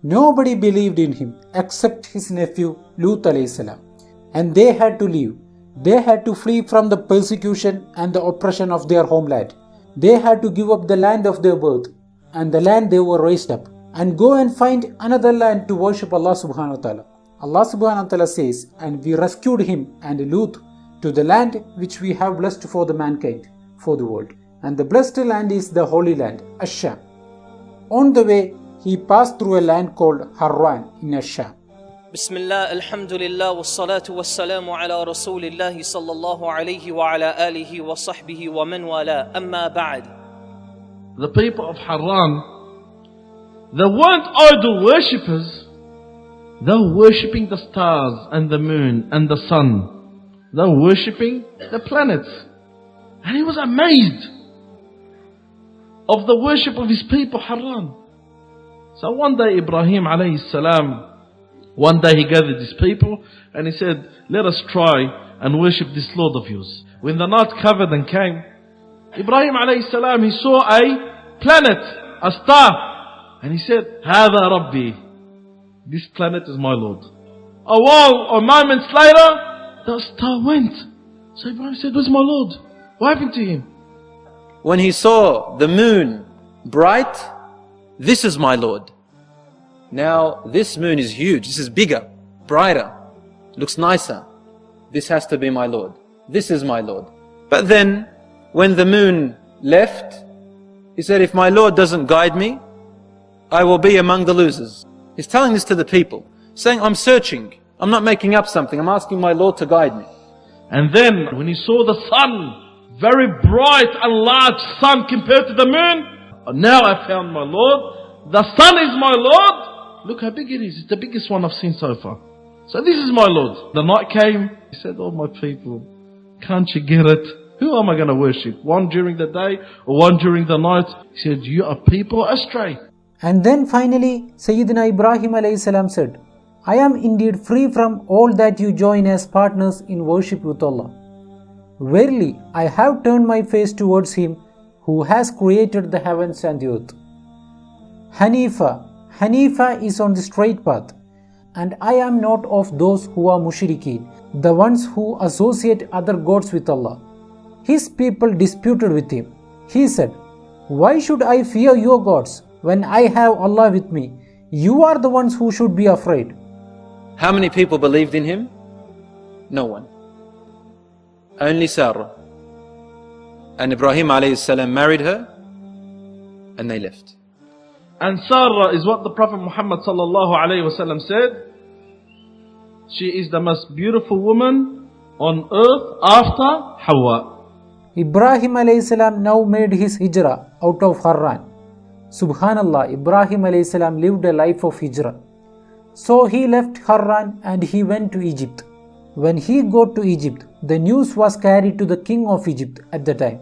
Nobody believed in him except his nephew Lut alayhi salam. And they had to leave. They had to flee from the persecution and the oppression of their homeland. They had to give up the land of their birth and the land they were raised up and go and find another land to worship Allah subhanahu wa ta'ala. Allah subhanahu wa ta'ala says, and we rescued him and Lut to the land which we have blessed for the mankind, for the world. And the blessed land is the holy land, Ash-Sham. On the way, he passed through a land called Harran in Ash-Sham. Bismillah, alhamdulillah, wassalatu wassalamu ala rasulillah sallallahu alayhi wa ala alihi wa sahbihi wa man wala, amma ba'd. The people of Harran, they weren't idol worshippers. They were worshipping the stars and the moon and the sun. They were worshipping the planets. And he was amazed of the worship of his people, Harran. So one day Ibrahim alayhi salam, one day he gathered his people and he said, let us try and worship this Lord of yours. When the night covered and came, Ibrahim alayhi salam, he saw a planet, a star. And he said, هذا ربي. This planet is my Lord. A while or moments later, the star went. So Ibrahim said, where's my Lord? What happened to him? When he saw the moon bright, this is my Lord. Now this moon is huge, this is bigger, brighter, looks nicer. This has to be my Lord. This is my Lord. But then, when the moon left, he said, if my Lord doesn't guide me, I will be among the losers. He's telling this to the people, saying, I'm searching, I'm not making up something, I'm asking my Lord to guide me. And then, when he saw the sun, very bright and large sun compared to the moon, now I found my Lord, the sun is my Lord. Look how big it is. It's the biggest one I've seen so far. So this is my Lord. The night came. He said, oh my people, can't you get it? Who am I going to worship? One during the day or one during the night? He said, you are people astray. And then finally, Sayyidina Ibrahim alayhi salam said, I am indeed free from all that you join as partners in worship with Allah. Verily, I have turned my face towards Him who has created the heavens and the earth. Hanifa is on the straight path, and I am not of those who are mushrikeen, the ones who associate other gods with Allah. His people disputed with him. He said, why should I fear your gods when I have Allah with me? You are the ones who should be afraid. How many people believed in him? No one. Only Sarah. And Ibrahim alayhi salam married her, and they left. And Sarah is what the Prophet Muhammad sallallahu alayhi wasallam said. She is the most beautiful woman on earth after Hawa. Ibrahim alayhi salam now made his hijrah out of Harran. Subhanallah, Ibrahim alayhi salam lived a life of hijrah. So he left Harran and he went to Egypt. When he got to Egypt, the news was carried to the king of Egypt at the time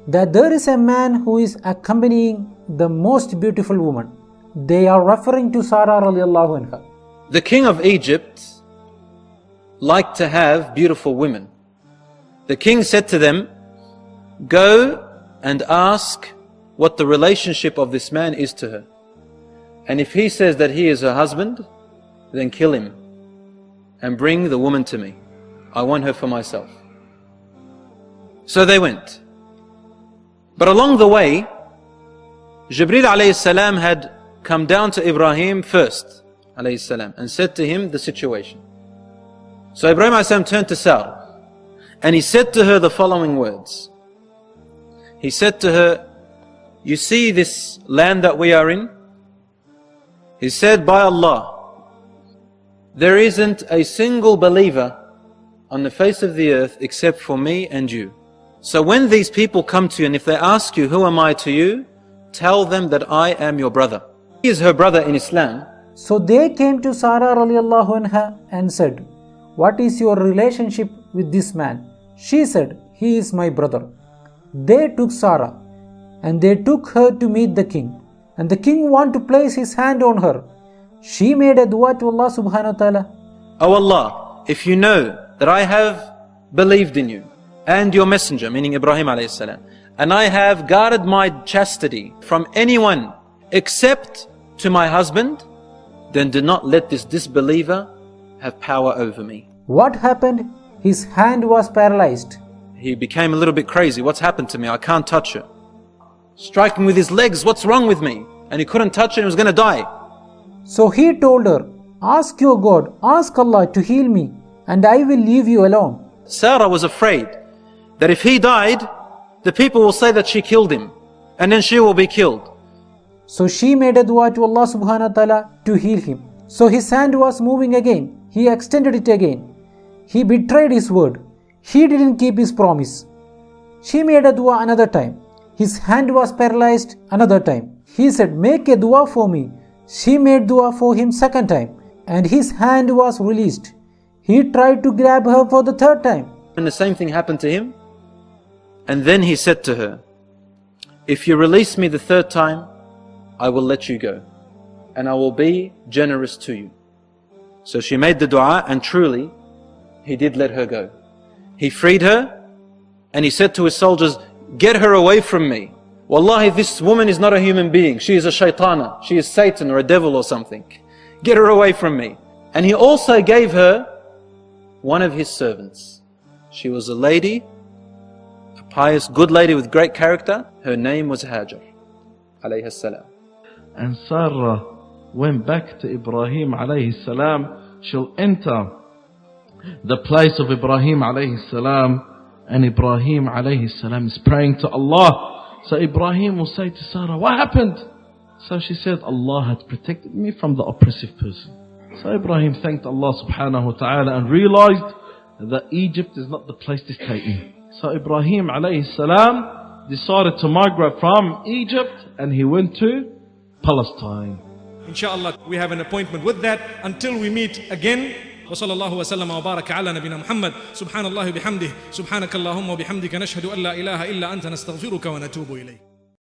that there is a man who is accompanying the most beautiful woman. They are referring to Sarah radiallahu anha. The king of Egypt liked to have beautiful women. The king said to them, go and ask what the relationship of this man is to her. And if he says that he is her husband, then kill him and bring the woman to me. I want her for myself. So they went. But along the way, Jibreel alayhi salam had come down to Ibrahim first alayhi salam and said to him the situation. So Ibrahim alayhi salam turned to Sarah and he said to her the following words. He said to her, you see this land that we are in? He said, by Allah, there isn't a single believer on the face of the earth except for me and you. So when these people come to you and if they ask you, who am I to you? Tell them that I am your brother. He is her brother in Islam. So they came to Sarah radiallahu anha and said, what is your relationship with this man? She said, he is my brother. They took Sarah and they took her to meet the king. And the king wanted to place his hand on her. She made a dua to Allah subhanahu wa ta'ala. O Allah, if you know that I have believed in you and your messenger, meaning Ibrahim alayhi salam, and I have guarded my chastity from anyone except to my husband, then do not let this disbeliever have power over me. What happened? His hand was paralyzed. He became a little bit crazy. What's happened to me? I can't touch her. Striking with his legs, what's wrong with me? And he couldn't touch her, he was going to die. So he told her, ask your God, ask Allah to heal me, and I will leave you alone. Sarah was afraid that if he died, the people will say that she killed him, and then she will be killed. So she made a dua to Allah subhanahu wa ta'ala to heal him. So his hand was moving again. He extended it again. He betrayed his word. He didn't keep his promise. She made a dua another time. His hand was paralyzed another time. He said, make a dua for me. She made dua for him second time, and his hand was released. He tried to grab her for the third time. And the same thing happened to him. And then he said to her, if you release me the third time, I will let you go, and I will be generous to you. So she made the dua, and truly, he did let her go. He freed her, and he said to his soldiers, get her away from me. Wallahi, this woman is not a human being. She is a shaitana. She is Satan or a devil or something. Get her away from me. And he also gave her one of his servants. She was a lady, a pious, good lady with great character. Her name was Hajar, alayhi salam. And Sarah went back to Ibrahim alayhi salam. She'll enter the place of Ibrahim alayhi salam, and Ibrahim alayhi salam is praying to Allah. So Ibrahim will say to Sarah, what happened? So she said, Allah had protected me from the oppressive person. So Ibrahim thanked Allah subhanahu wa ta'ala and realized that Egypt is not the place to take me. So Ibrahim alayhi salam decided to migrate from Egypt, and he went to Palestine. Inshallah, we have an appointment with that. Until we meet again, وصلى الله وسلم وبارك على نبينا محمد سبحان الله بحمده سبحانك اللهم وبحمدك نشهد أن لا إله إلا أنت نستغفرك ونتوب إليك.